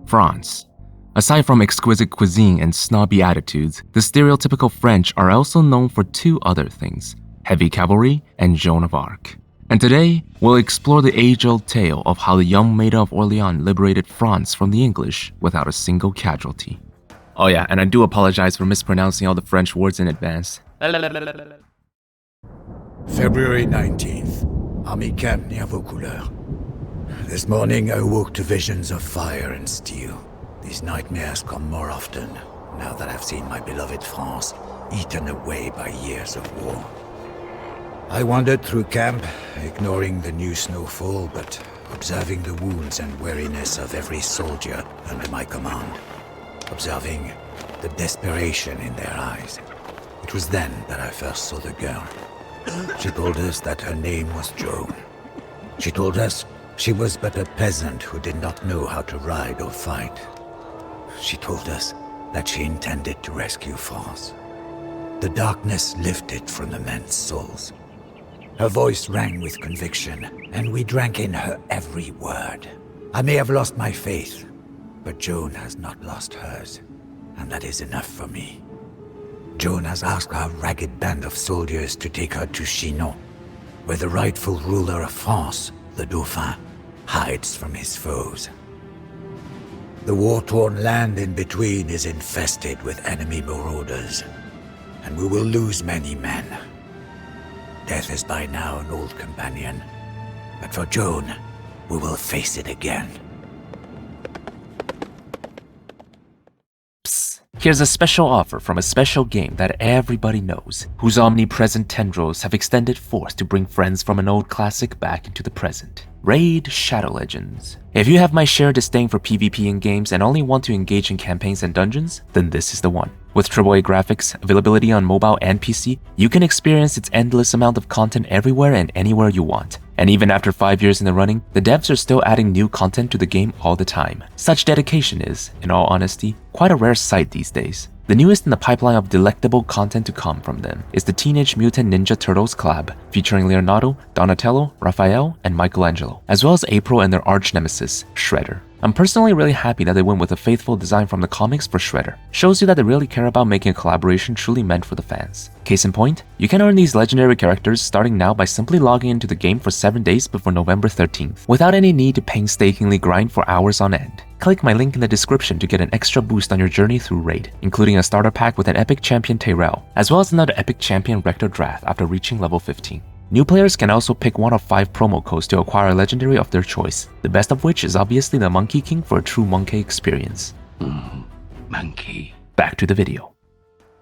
France. Aside from exquisite cuisine and snobby attitudes, the stereotypical French are also known for two other things: heavy cavalry and Joan of Arc. And today, we'll explore the age-old tale of how the young Maid of Orleans liberated France from the English without a single casualty. Oh yeah, and I do apologize for mispronouncing all the French words in advance. February 19th, Army Camp near Vaucouleurs. This morning I awoke to visions of fire and steel. These nightmares come more often, now that I've seen my beloved France eaten away by years of war. I wandered through camp, ignoring the new snowfall, but observing the wounds and weariness of every soldier under my command. Observing the desperation in their eyes. It was then that I first saw the girl. She told us that her name was Joan. She told us she was but a peasant who did not know how to ride or fight. She told us that she intended to rescue France. The darkness lifted from the men's souls. Her voice rang with conviction, and we drank in her every word. I may have lost my faith, but Joan has not lost hers, and that is enough for me. Joan has asked our ragged band of soldiers to take her to Chinon, where the rightful ruler of France, the Dauphin, hides from his foes. The war-torn land in between is infested with enemy marauders, and we will lose many men. Death is by now an old companion, but for Joan, we will face it again. Psst. Here's a special offer from a special game that everybody knows, whose omnipresent tendrils have extended force to bring friends from an old classic back into the present. Raid Shadow Legends. If you have my shared disdain for PvP in games and only want to engage in campaigns and dungeons, then this is the one. With AAA graphics, availability on mobile and PC, you can experience its endless amount of content everywhere and anywhere you want. And even after 5 years in the running, the devs are still adding new content to the game all the time. Such dedication is, in all honesty, quite a rare sight these days. The newest in the pipeline of delectable content to come from them is the Teenage Mutant Ninja Turtles collab, featuring Leonardo, Donatello, Raphael, and Michelangelo, as well as April and their arch-nemesis, Shredder. I'm personally really happy that they went with a faithful design from the comics for Shredder. Shows you that they really care about making a collaboration truly meant for the fans. Case in point, you can earn these legendary characters starting now by simply logging into the game for 7 days before November 13th, without any need to painstakingly grind for hours on end. Click my link in the description to get an extra boost on your journey through Raid, including a starter pack with an epic champion Tayrel, as well as another epic champion Rector Drath after reaching level 15. New players can also pick one of 5 promo codes to acquire a legendary of their choice, the best of which is obviously the Monkey King for a true monkey experience. Monkey. Back to the video.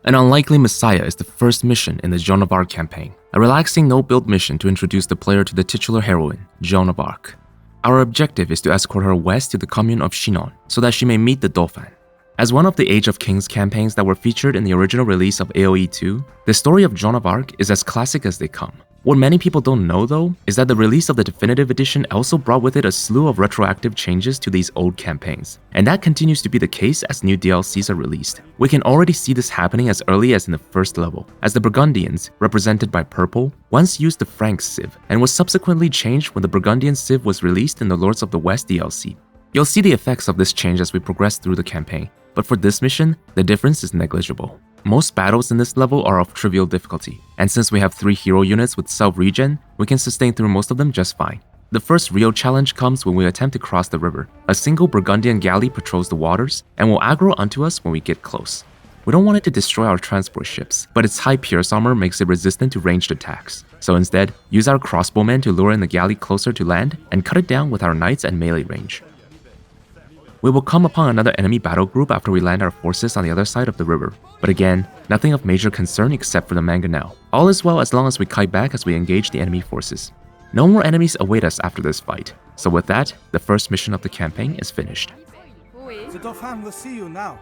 An Unlikely Messiah is the first mission in the Joan of Arc campaign, a relaxing no-build mission to introduce the player to the titular heroine, Joan of Arc. Our objective is to escort her west to the commune of Chinon so that she may meet the Dauphin. As one of the Age of Kings campaigns that were featured in the original release of AoE 2, the story of Joan of Arc is as classic as they come. What many people don't know though, is that the release of the definitive edition also brought with it a slew of retroactive changes to these old campaigns, and that continues to be the case as new DLCs are released. We can already see this happening as early as in the first level, as the Burgundians, represented by purple, once used the Frank Civ, and was subsequently changed when the Burgundian Civ was released in the Lords of the West DLC. You'll see the effects of this change as we progress through the campaign, but for this mission, the difference is negligible. Most battles in this level are of trivial difficulty, and since we have 3 hero units with self-regen, we can sustain through most of them just fine. The first real challenge comes when we attempt to cross the river. A single Burgundian galley patrols the waters, and will aggro onto us when we get close. We don't want it to destroy our transport ships, but its high pierce armor makes it resistant to ranged attacks. So instead, use our crossbowmen to lure in the galley closer to land, and cut it down with our knights at melee range. We will come upon another enemy battle group after we land our forces on the other side of the river. But again, nothing of major concern except for the mangonel. All is well as long as we kite back as we engage the enemy forces. No more enemies await us after this fight. So with that, the first mission of the campaign is finished. The Dauphin will see you now.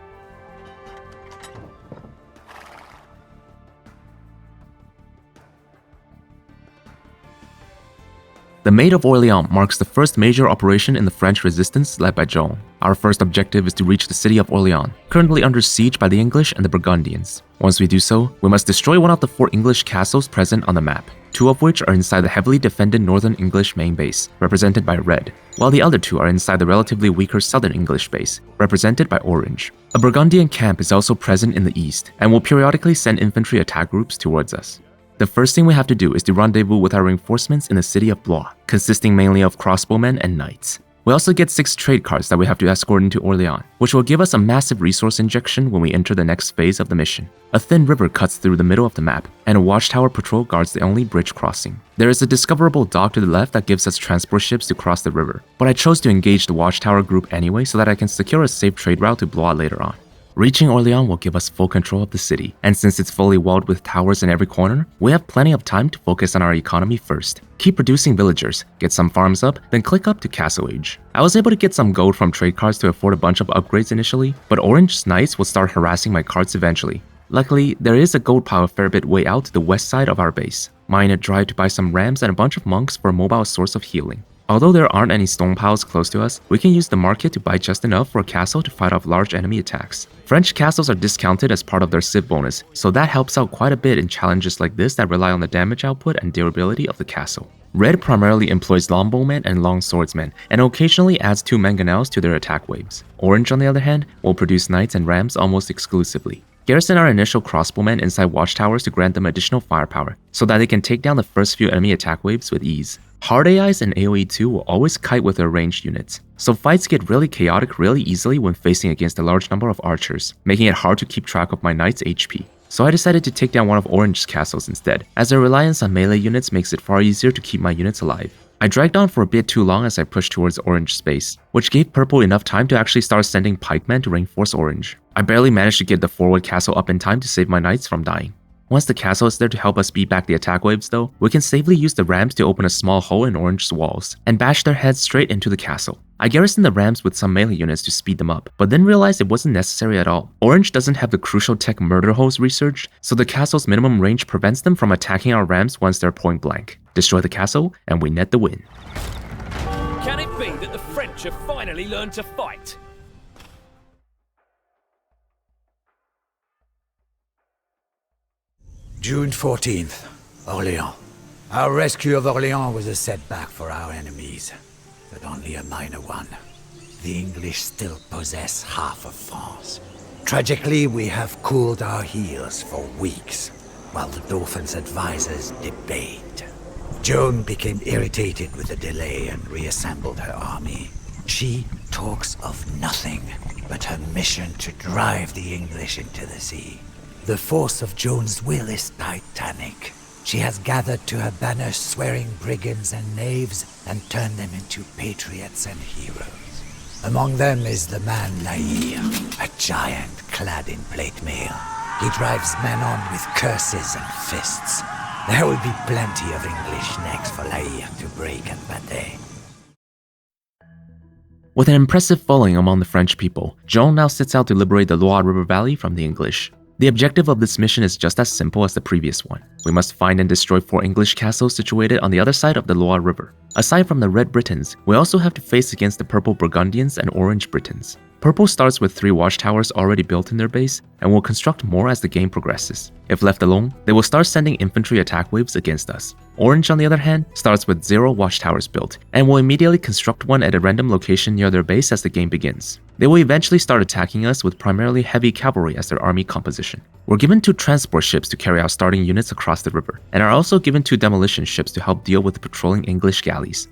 The Maid of Orleans marks the first major operation in the French resistance led by Joan. Our first objective is to reach the city of Orleans, currently under siege by the English and the Burgundians. Once we do so, we must destroy one of the 4 English castles present on the map, 2 of which are inside the heavily defended northern English main base, represented by red, while the other 2 are inside the relatively weaker southern English base, represented by orange. A Burgundian camp is also present in the east, and will periodically send infantry attack groups towards us. The first thing we have to do is to rendezvous with our reinforcements in the city of Loire, consisting mainly of crossbowmen and knights. We also get 6 trade carts that we have to escort into Orleans, which will give us a massive resource injection when we enter the next phase of the mission. A thin river cuts through the middle of the map, and a watchtower patrol guards the only bridge crossing. There is a discoverable dock to the left that gives us transport ships to cross the river, but I chose to engage the watchtower group anyway so that I can secure a safe trade route to Blois later on. Reaching Orleans will give us full control of the city, and since it's fully walled with towers in every corner, we have plenty of time to focus on our economy first. Keep producing villagers, get some farms up, then click up to Castle Age. I was able to get some gold from trade carts to afford a bunch of upgrades initially, but Orange Knights will start harassing my carts eventually. Luckily, there is a gold pile a fair bit way out to the west side of our base. Mine a drive to buy some rams and a bunch of monks for a mobile source of healing. Although there aren't any stone piles close to us, we can use the market to buy just enough for a castle to fight off large enemy attacks. French castles are discounted as part of their civ bonus, so that helps out quite a bit in challenges like this that rely on the damage output and durability of the castle. Red primarily employs longbowmen and long swordsmen, and occasionally adds 2 mangonels to their attack waves. Orange, on the other hand, will produce knights and rams almost exclusively. Garrison our initial crossbowmen inside watchtowers to grant them additional firepower, so that they can take down the first few enemy attack waves with ease. Hard AIs and AoE 2 will always kite with their ranged units, so fights get really chaotic really easily when facing against a large number of archers, making it hard to keep track of my knight's HP. So I decided to take down one of Orange's castles instead, as their reliance on melee units makes it far easier to keep my units alive. I dragged on for a bit too long as I pushed towards Orange space, which gave Purple enough time to actually start sending pikemen to reinforce Orange. I barely managed to get the forward castle up in time to save my knights from dying. Once the castle is there to help us beat back the attack waves though, we can safely use the rams to open a small hole in Orange's walls, and bash their heads straight into the castle. I garrisoned the rams with some melee units to speed them up, but then realized it wasn't necessary at all. Orange doesn't have the crucial tech murder holes researched, so the castle's minimum range prevents them from attacking our rams once they're point blank. Destroy the castle, and we net the win. Can it be that the French have finally learned to fight? June 14th, Orleans. Our rescue of Orleans was a setback for our enemies, but only a minor one. The English still possess half of France. Tragically, we have cooled our heels for weeks, while the Dauphin's advisors debate. Joan became irritated with the delay and reassembled her army. She talks of nothing but her mission to drive the English into the sea. The force of Joan's will is titanic. She has gathered to her banner swearing brigands and knaves and turned them into patriots and heroes. Among them is the man Loire, a giant clad in plate mail. He drives men on with curses and fists. There will be plenty of English necks for Loire to break and pate. With an impressive following among the French people, Joan now sets out to liberate the Loire River Valley from the English. The objective of this mission is just as simple as the previous one. We must find and destroy 4 English castles situated on the other side of the Loire River. Aside from the Red Britons, we also have to face against the Purple Burgundians and Orange Britons. Purple starts with 3 watchtowers already built in their base, and will construct more as the game progresses. If left alone, they will start sending infantry attack waves against us. Orange, on the other hand, starts with 0 watchtowers built, and will immediately construct one at a random location near their base as the game begins. They will eventually start attacking us with primarily heavy cavalry as their army composition. We're given 2 transport ships to carry our starting units across the river, and are also given 2 demolition ships to help deal with patrolling English galleys.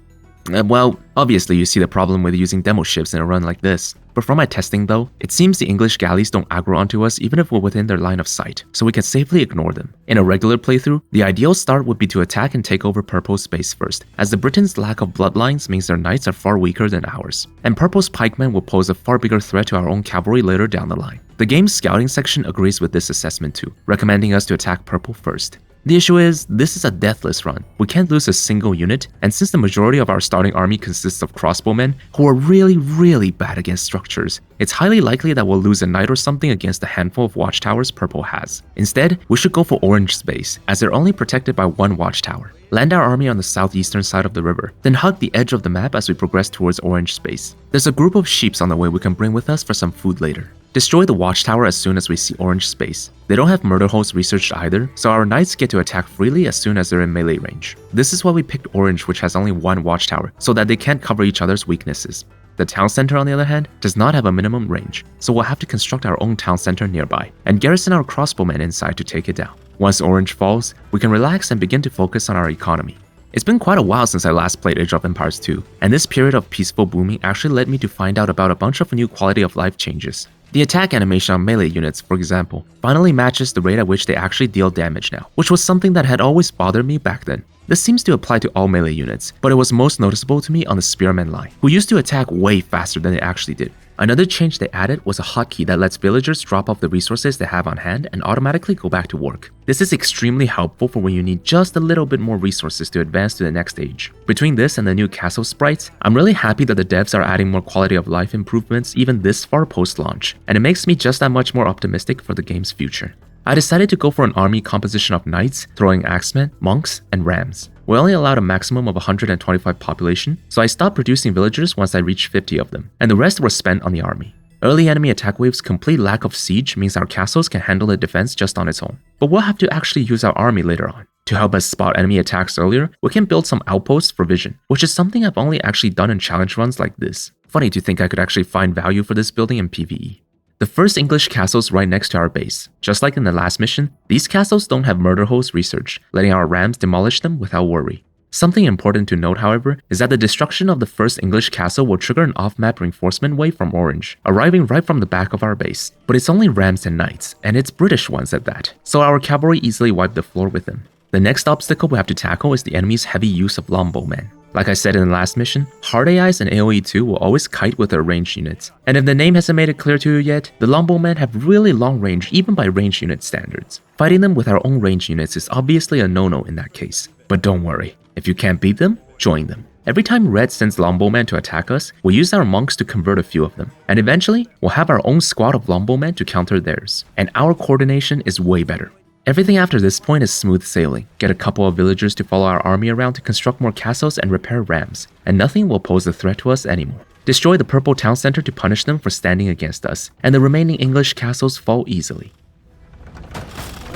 Well, obviously you see the problem with using demo ships in a run like this. But from my testing though, it seems the English galleys don't aggro onto us even if we're within their line of sight, so we can safely ignore them. In a regular playthrough, the ideal start would be to attack and take over Purple's space first, as the Britons' lack of bloodlines means their knights are far weaker than ours, and Purple's pikemen will pose a far bigger threat to our own cavalry later down the line. The game's scouting section agrees with this assessment too, recommending us to attack Purple first. The issue is, this is a deathless run. We can't lose a single unit, and since the majority of our starting army consists of crossbowmen who are really bad against structures, it's highly likely that we'll lose a knight or something against the handful of watchtowers purple has. Instead, we should go for orange's base, as they're only protected by one watchtower. Land our army on the southeastern side of the river, then hug the edge of the map as we progress towards orange space. There's a group of sheeps on the way we can bring with us for some food later. Destroy the watchtower as soon as we see orange space. They don't have murder holes researched either, so our knights get to attack freely as soon as they're in melee range. This is why we picked orange, which has only one watchtower, so that they can't cover each other's weaknesses. The town center, on the other hand, does not have a minimum range, so we'll have to construct our own town center nearby, and garrison our crossbowmen inside to take it down. Once orange falls, we can relax and begin to focus on our economy. It's been quite a while since I last played Age of Empires 2, and this period of peaceful booming actually led me to find out about a bunch of new quality of life changes. The attack animation on melee units, for example, finally matches the rate at which they actually deal damage now, which was something that had always bothered me back then. This seems to apply to all melee units, but it was most noticeable to me on the spearman line, who used to attack way faster than they actually did. Another change they added was a hotkey that lets villagers drop off the resources they have on hand and automatically go back to work. This is extremely helpful for when you need just a little bit more resources to advance to the next stage. Between this and the new castle sprites, I'm really happy that the devs are adding more quality of life improvements even this far post-launch, and it makes me just that much more optimistic for the game's future. I decided to go for an army composition of knights, throwing axemen, monks, and rams. We only allowed a maximum of 125 population, so I stopped producing villagers once I reached 50 of them, and the rest were spent on the army. Early enemy attack waves' complete lack of siege means our castles can handle the defense just on its own. But we'll have to actually use our army later on. To help us spot enemy attacks earlier, we can build some outposts for vision, which is something I've only actually done in challenge runs like this. Funny to think I could actually find value for this building in PvE. The first English castle's right next to our base. Just like in the last mission, these castles don't have murder holes researched, letting our rams demolish them without worry. Something important to note, however, is that the destruction of the first English castle will trigger an off-map reinforcement wave from orange, arriving right from the back of our base. But it's only rams and knights, and it's British ones at that, so our cavalry easily wipe the floor with them. The next obstacle we have to tackle is the enemy's heavy use of longbowmen. Like I said in the last mission, hard AIs and AoE 2 will always kite with their ranged units. And if the name hasn't made it clear to you yet, the longbowmen have really long range even by ranged unit standards. Fighting them with our own ranged units is obviously a no-no in that case. But don't worry, if you can't beat them, join them. Every time Red sends longbowmen to attack us, we'll use our monks to convert a few of them. And eventually, we'll have our own squad of longbowmen to counter theirs. And our coordination is way better. Everything after this point is smooth sailing. Get a couple of villagers to follow our army around to construct more castles and repair rams, and nothing will pose a threat to us anymore. Destroy the purple town center to punish them for standing against us, and the remaining English castles fall easily.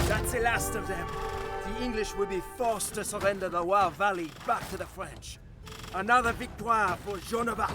That's the last of them. The English will be forced to surrender the Loire Valley back to the French. Another victoire for Joan of Arc.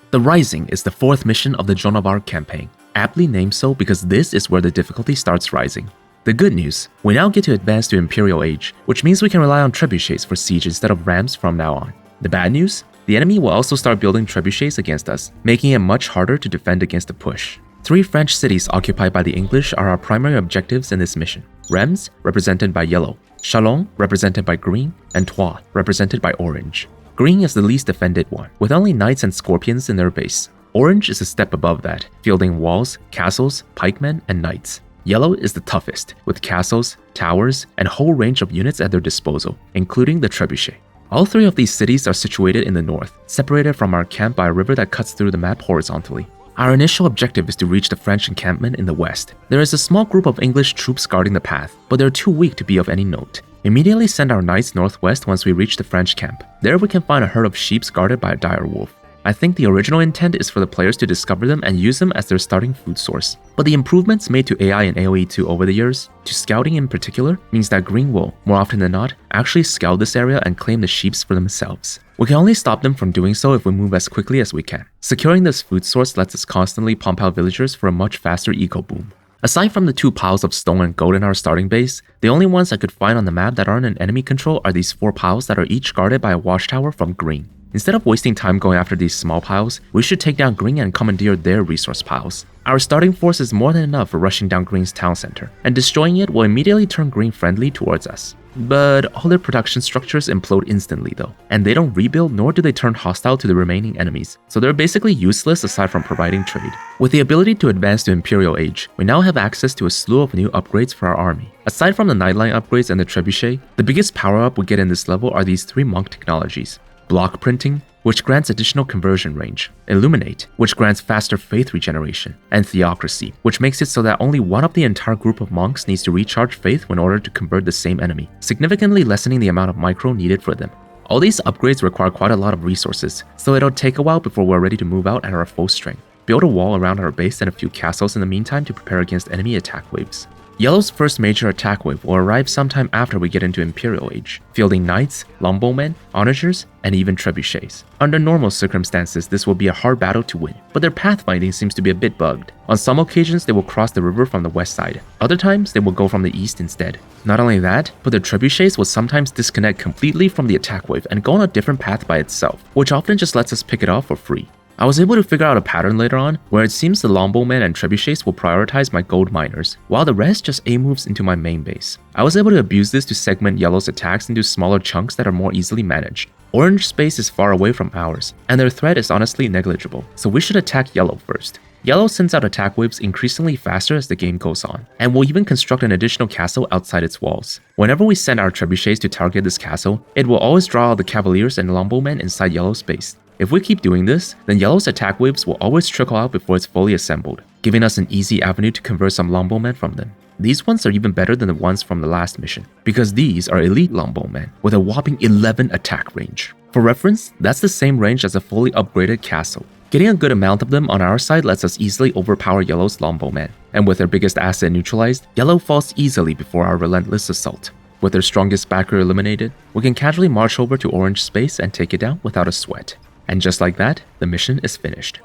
The Rising is the fourth mission of the Joan of Arc campaign, aptly named so because this is where the difficulty starts rising. The good news, we now get to advance to Imperial Age, which means we can rely on trebuchets for siege instead of rams from now on. The bad news, the enemy will also start building trebuchets against us, making it much harder to defend against a push. 3 French cities occupied by the English are our primary objectives in this mission. Reims, represented by yellow, Castillon, represented by green, and Troyes, represented by orange. Green is the least defended one, with only knights and scorpions in their base. Orange is a step above that, fielding walls, castles, pikemen, and knights. Yellow is the toughest, with castles, towers, and a whole range of units at their disposal, including the trebuchet. All 3 of these cities are situated in the north, separated from our camp by a river that cuts through the map horizontally. Our initial objective is to reach the French encampment in the west. There is a small group of English troops guarding the path, but they're too weak to be of any note. Immediately send our knights northwest once we reach the French camp. There we can find a herd of sheep guarded by a dire wolf. I think the original intent is for the players to discover them and use them as their starting food source. But the improvements made to AI and AoE 2 over the years, to scouting in particular, means that Green will, more often than not, actually scout this area and claim the sheep for themselves. We can only stop them from doing so if we move as quickly as we can. Securing this food source lets us constantly pump out villagers for a much faster eco boom. Aside from the 2 piles of stone and gold in our starting base, the only ones I could find on the map that aren't in enemy control are these 4 piles that are each guarded by a watchtower from green. Instead of wasting time going after these small piles, we should take down green and commandeer their resource piles. Our starting force is more than enough for rushing down green's town center, and destroying it will immediately turn green friendly towards us. But all their production structures implode instantly though, and they don't rebuild nor do they turn hostile to the remaining enemies, so they're basically useless aside from providing trade. With the ability to advance to Imperial Age, we now have access to a slew of new upgrades for our army. Aside from the Nightline upgrades and the Trebuchet, the biggest power-up we get in this level are these 3 monk technologies. Block Printing, which grants additional conversion range, Illuminate, which grants faster faith regeneration, and Theocracy, which makes it so that only one of the entire group of monks needs to recharge faith in order to convert the same enemy, significantly lessening the amount of micro needed for them. All these upgrades require quite a lot of resources, so it'll take a while before we're ready to move out at our full strength. Build a wall around our base and a few castles in the meantime to prepare against enemy attack waves. Yellow's first major attack wave will arrive sometime after we get into Imperial Age, fielding knights, longbowmen, onagers, and even trebuchets. Under normal circumstances, this will be a hard battle to win, but their pathfinding seems to be a bit bugged. On some occasions, they will cross the river from the west side. Other times, they will go from the east instead. Not only that, but the trebuchets will sometimes disconnect completely from the attack wave and go on a different path by itself, which often just lets us pick it off for free. I was able to figure out a pattern later on where it seems the longbowmen and trebuchets will prioritize my gold miners, while the rest just A-moves into my main base. I was able to abuse this to segment Yellow's attacks into smaller chunks that are more easily managed. Orange space is far away from ours, and their threat is honestly negligible, so we should attack Yellow first. Yellow sends out attack waves increasingly faster as the game goes on, and will even construct an additional castle outside its walls. Whenever we send our trebuchets to target this castle, it will always draw out the cavaliers and longbowmen inside Yellow's base. If we keep doing this, then Yellow's attack waves will always trickle out before it's fully assembled, giving us an easy avenue to convert some longbowmen from them. These ones are even better than the ones from the last mission, because these are elite longbowmen with a whopping 11 attack range. For reference, that's the same range as a fully upgraded castle. Getting a good amount of them on our side lets us easily overpower Yellow's longbowmen, and with their biggest asset neutralized, Yellow falls easily before our relentless assault. With their strongest backer eliminated, we can casually march over to Orange space and take it down without a sweat. And just like that, the mission is finished.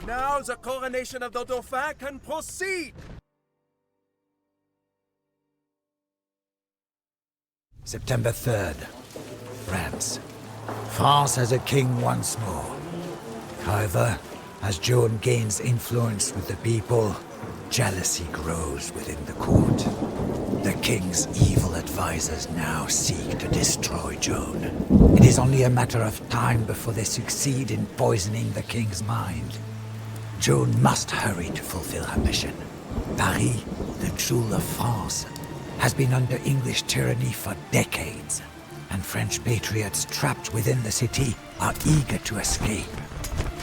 Now the coronation of the Dauphin can proceed! September 3rd, France. France has a king once more. However, as Joan gains influence with the people, jealousy grows within the court. The king's evil advisors now seek to destroy Joan. It is only a matter of time before they succeed in poisoning the king's mind. Joan must hurry to fulfill her mission. Paris, the jewel of France, has been under English tyranny for decades, and French patriots trapped within the city are eager to escape.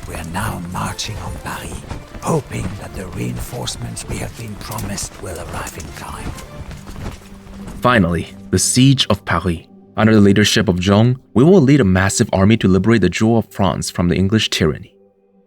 We are now marching on Paris, hoping that the reinforcements we have been promised will arrive in time. Finally, the Siege of Paris. Under the leadership of Joan, we will lead a massive army to liberate the jewel of France from the English tyranny.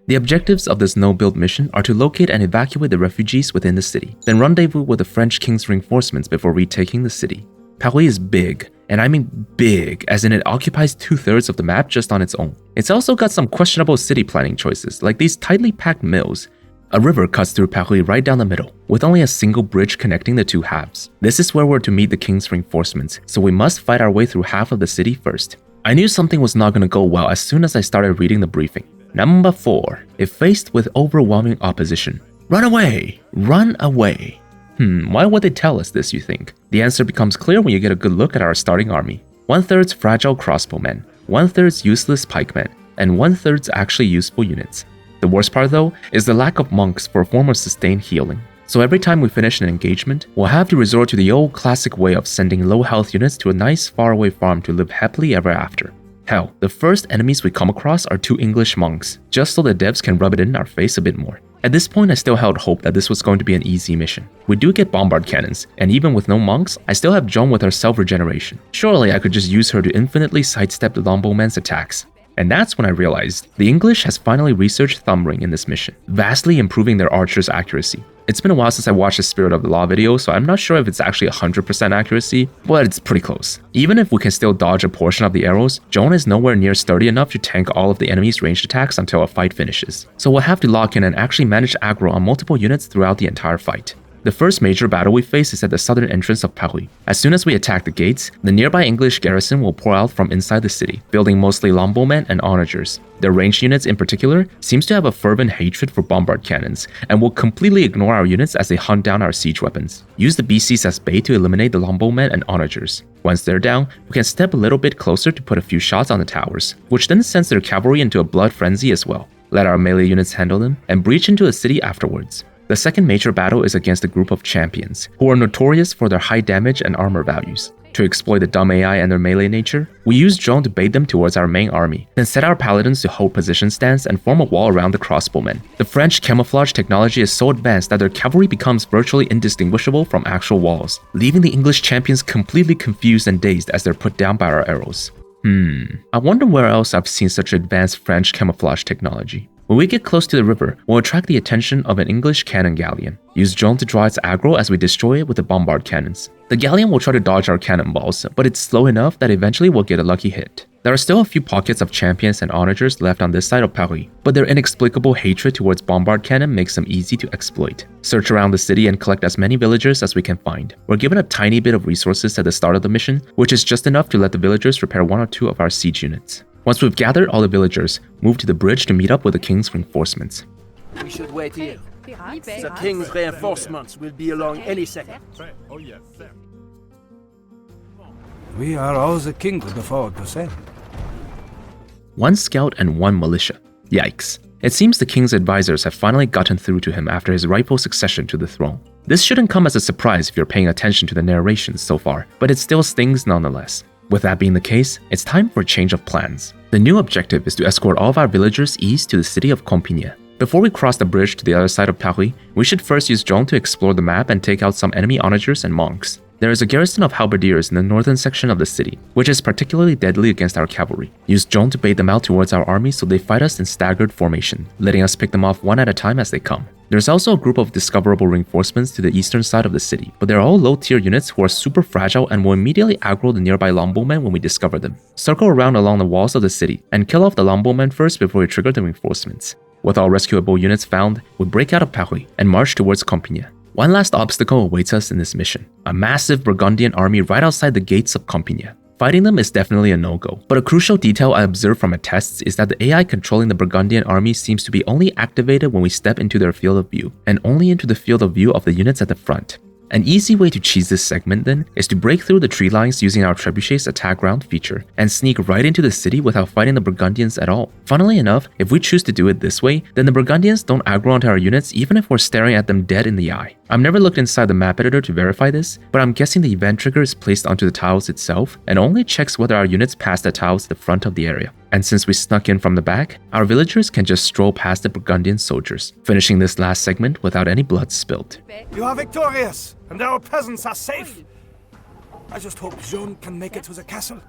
The objectives of this no-build mission are to locate and evacuate the refugees within the city, then rendezvous with the French king's reinforcements before retaking the city. Paris is big, and I mean big, as in it occupies 2/3 of the map just on its own. It's also got some questionable city planning choices, like these tightly packed mills. A river cuts through Paris right down the middle, with only a single bridge connecting the two halves. This is where we're to meet the king's reinforcements, so we must fight our way through half of the city first. I knew something was not going to go well as soon as I started reading the briefing. Number 4. If faced with overwhelming opposition, run away! Run away! Why would they tell us this, you think? The answer becomes clear when you get a good look at our starting army. 1/3 fragile crossbowmen, 1/3 useless pikemen, and 1/3 actually useful units. The worst part though is the lack of monks for a form of sustained healing. So every time we finish an engagement, we'll have to resort to the old classic way of sending low health units to a nice faraway farm to live happily ever after. Hell, the first enemies we come across are 2 English monks, just so the devs can rub it in our face a bit more. At this point, I still held hope that this was going to be an easy mission. We do get bombard cannons, and even with no monks, I still have Joan with her self-regeneration. Surely I could just use her to infinitely sidestep the longbowmen's attacks. And that's when I realized the English has finally researched thumb ring in this mission, vastly improving their archers' accuracy. It's been a while since I watched the Spirit of the Law video, so I'm not sure if it's actually 100% accuracy, but it's pretty close. Even if we can still dodge a portion of the arrows, Joan is nowhere near sturdy enough to tank all of the enemy's ranged attacks until a fight finishes. So we'll have to lock in and actually manage aggro on multiple units throughout the entire fight. The first major battle we face is at the southern entrance of Paris. As soon as we attack the gates, the nearby English garrison will pour out from inside the city, building mostly longbowmen and onagers. Their ranged units in particular seems to have a fervent hatred for bombard cannons, and will completely ignore our units as they hunt down our siege weapons. Use the BCs as bait to eliminate the longbowmen and onagers. Once they're down, we can step a little bit closer to put a few shots on the towers, which then sends their cavalry into a blood frenzy as well. Let our melee units handle them, and breach into the city afterwards. The second major battle is against a group of champions, who are notorious for their high damage and armor values. To exploit the dumb AI and their melee nature, we use Joan to bait them towards our main army, then set our paladins to hold position stance and form a wall around the crossbowmen. The French camouflage technology is so advanced that their cavalry becomes virtually indistinguishable from actual walls, leaving the English champions completely confused and dazed as they're put down by our arrows. I wonder where else I've seen such advanced French camouflage technology. When we get close to the river, we'll attract the attention of an English cannon galleon. Use Joan to draw its aggro as we destroy it with the bombard cannons. The galleon will try to dodge our cannonballs, but it's slow enough that eventually we'll get a lucky hit. There are still a few pockets of champions and onagers left on this side of Paris, but their inexplicable hatred towards bombard cannon makes them easy to exploit. Search around the city and collect as many villagers as we can find. We're given a tiny bit of resources at the start of the mission, which is just enough to let the villagers repair 1 or 2 of our siege units. Once we've gathered all the villagers, move to the bridge to meet up with the king's reinforcements. We should wait here. The king's reinforcements will be along any second. We are all the king could afford to send. 1 scout and 1 militia. Yikes. It seems the king's advisors have finally gotten through to him after his rightful succession to the throne. This shouldn't come as a surprise if you're paying attention to the narrations so far, but it still stings nonetheless. With that being the case, it's time for a change of plans. The new objective is to escort all of our villagers east to the city of Compiègne. Before we cross the bridge to the other side of Paris, we should first use Joan to explore the map and take out some enemy onagers and monks. There is a garrison of halberdiers in the northern section of the city, which is particularly deadly against our cavalry. Use Joan to bait them out towards our army so they fight us in staggered formation, letting us pick them off one at a time as they come. There's also a group of discoverable reinforcements to the eastern side of the city, but they're all low-tier units who are super fragile and will immediately aggro the nearby longbowmen when we discover them. Circle around along the walls of the city and kill off the longbowmen first before we trigger the reinforcements. With all rescuable units found, we break out of Paris and march towards Compiègne. One last obstacle awaits us in this mission, a massive Burgundian army right outside the gates of Compiègne. Fighting them is definitely a no-go, but a crucial detail I observed from my tests is that the AI controlling the Burgundian army seems to be only activated when we step into their field of view, and only into the field of view of the units at the front. An easy way to cheese this segment then is to break through the tree lines using our trebuchet's attack round feature and sneak right into the city without fighting the Burgundians at all. Funnily enough, if we choose to do it this way, then the Burgundians don't aggro onto our units even if we're staring at them dead in the eye. I've never looked inside the map editor to verify this, but I'm guessing the event trigger is placed onto the tiles itself and only checks whether our units pass the tiles to the front of the area. And since we snuck in from the back, our villagers can just stroll past the Burgundian soldiers, finishing this last segment without any blood spilled. You are victorious, and our peasants are safe. I just hope Joan can make it to the castle.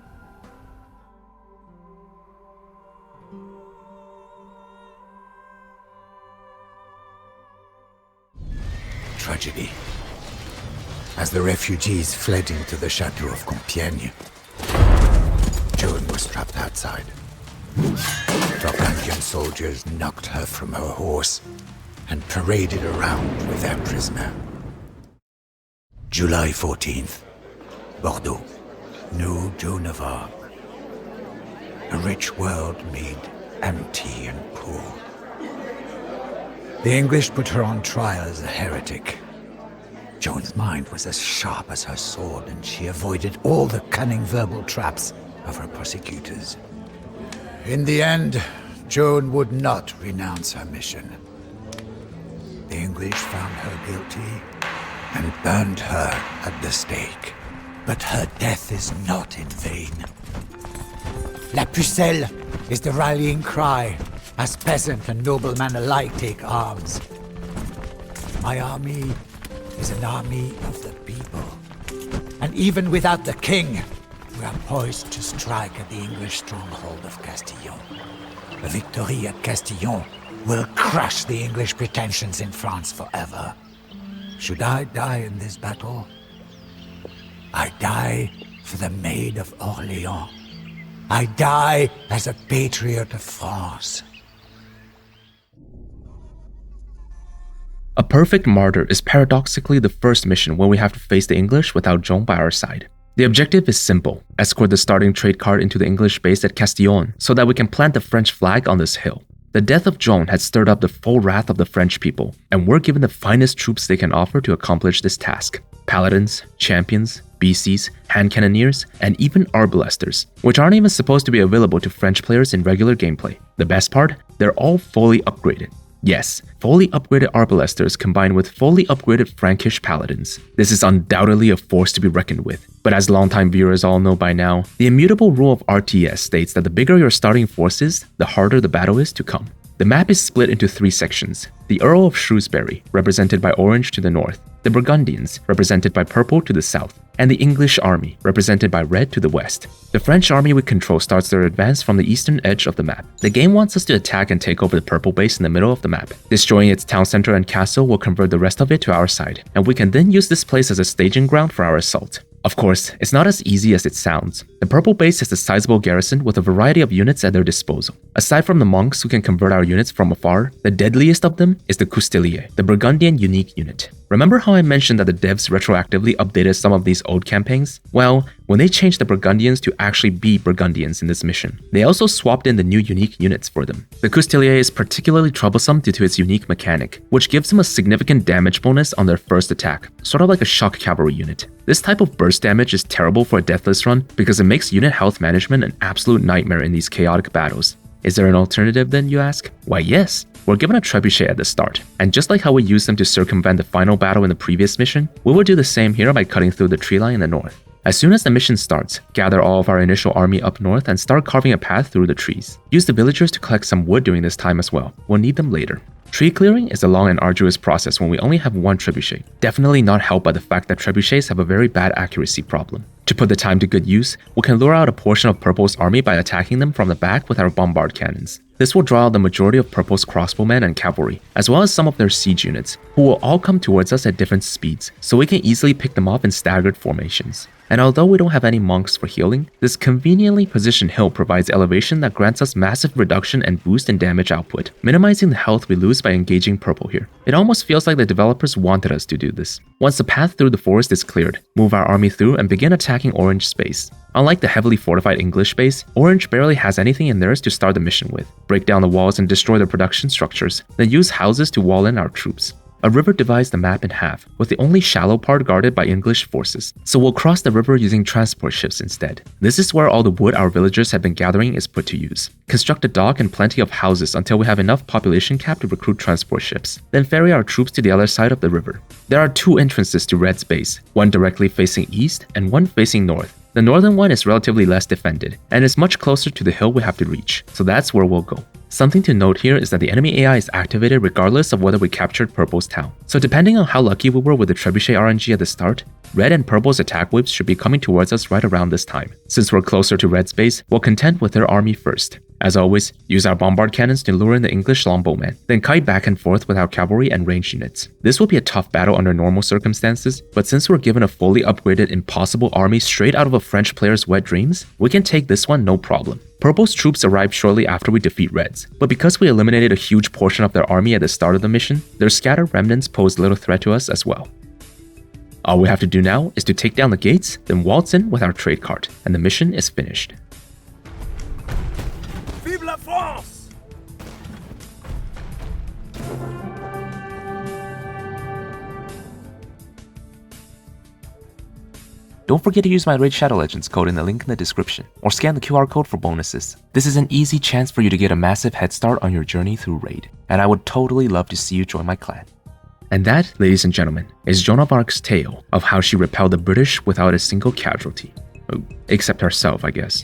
Tragedy. As the refugees fled into the chateau of Compiègne, Joan was trapped outside. Burgundian soldiers knocked her from her horse and paraded around with their prisoner. July 14th, Bordeaux. New Joan of Arc. A rich world made empty and poor. The English put her on trial as a heretic. Joan's mind was as sharp as her sword, and she avoided all the cunning verbal traps of her persecutors. In the end, Joan would not renounce her mission. The English found her guilty and burned her at the stake. But her death is not in vain. La Pucelle is the rallying cry as peasant and nobleman alike take arms. My army is an army of the people. And even without the king, we are poised to strike at the English stronghold of Castillon. A victory at Castillon will crush the English pretensions in France forever. Should I die in this battle, I die for the Maid of Orleans. I die as a patriot of France. A Perfect Martyr is paradoxically the first mission where we have to face the English without Joan by our side. The objective is simple: escort the starting trade cart into the English base at Castillon so that we can plant the French flag on this hill. The death of Joan had stirred up the full wrath of the French people, and we're given the finest troops they can offer to accomplish this task: paladins, champions, BCs, hand cannoneers, and even arbalesters, which aren't even supposed to be available to French players in regular gameplay. The best part? They're all fully upgraded. Yes, fully upgraded arbalesters combined with fully upgraded Frankish paladins. This is undoubtedly a force to be reckoned with, but as longtime viewers all know by now, the immutable rule of RTS states that the bigger your starting force is, the harder the battle is to come. The map is split into 3 sections: the Earl of Shrewsbury, represented by orange to the north, the Burgundians, represented by purple to the south, and the English army, represented by red to the west. The French army we control starts their advance from the eastern edge of the map. The game wants us to attack and take over the purple base in the middle of the map. Destroying its town center and castle will convert the rest of it to our side, and we can then use this place as a staging ground for our assault. Of course, it's not as easy as it sounds. The purple base has a sizable garrison with a variety of units at their disposal. Aside from the monks who can convert our units from afar, the deadliest of them is the Castillon, the Burgundian unique unit. Remember how I mentioned that the devs retroactively updated some of these old campaigns? Well, when they changed the Burgundians to actually be Burgundians in this mission, they also swapped in the new unique units for them. The Castillon is particularly troublesome due to its unique mechanic, which gives them a significant damage bonus on their first attack, sort of like a shock cavalry unit. This type of burst damage is terrible for a deathless run because it makes unit health management an absolute nightmare in these chaotic battles. Is there an alternative then, you ask? Why yes, we're given a trebuchet at the start, and just like how we used them to circumvent the final battle in the previous mission, we will do the same here by cutting through the tree line in the north. As soon as the mission starts, gather all of our initial army up north and start carving a path through the trees. Use the villagers to collect some wood during this time as well. We'll need them later. Tree clearing is a long and arduous process when we only have one trebuchet, definitely not helped by the fact that trebuchets have a very bad accuracy problem. To put the time to good use, we can lure out a portion of Purple's army by attacking them from the back with our bombard cannons. This will draw out the majority of Purple's crossbowmen and cavalry, as well as some of their siege units, who will all come towards us at different speeds, so we can easily pick them off in staggered formations. And although we don't have any monks for healing, this conveniently positioned hill provides elevation that grants us massive reduction and boost in damage output, minimizing the health we lose by engaging Purple here. It almost feels like the developers wanted us to do this. Once the path through the forest is cleared, move our army through and begin attacking Orange space. Unlike the heavily fortified English base, Orange barely has anything in theirs to start the mission with. Break down the walls and destroy their production structures, then use houses to wall in our troops. A river divides the map in half, with the only shallow part guarded by English forces, so we'll cross the river using transport ships instead. This is where all the wood our villagers have been gathering is put to use. Construct a dock and plenty of houses until we have enough population cap to recruit transport ships, then ferry our troops to the other side of the river. There are 2 entrances to Red's base, one directly facing east and one facing north. The northern one is relatively less defended, and is much closer to the hill we have to reach, so that's where we'll go. Something to note here is that the enemy AI is activated regardless of whether we captured Purple's town. So depending on how lucky we were with the Trebuchet RNG at the start, Red and Purple's attack waves should be coming towards us right around this time. Since we're closer to Red's base, we'll contend with their army first. As always, use our bombard cannons to lure in the English longbowmen, then kite back and forth with our cavalry and ranged units. This will be a tough battle under normal circumstances, but since we're given a fully upgraded impossible army straight out of a French player's wet dreams, we can take this one no problem. Purple's troops arrived shortly after we defeat Red's, but because we eliminated a huge portion of their army at the start of the mission, their scattered remnants pose little threat to us as well. All we have to do now is to take down the gates, then waltz in with our trade cart, and the mission is finished. Vive la France! Don't forget to use my Raid Shadow Legends code in the link in the description, or scan the QR code for bonuses. This is an easy chance for you to get a massive head start on your journey through Raid, and I would totally love to see you join my clan. And that, ladies and gentlemen, is Joan of Arc's tale of how she repelled the British without a single casualty. Except herself, I guess.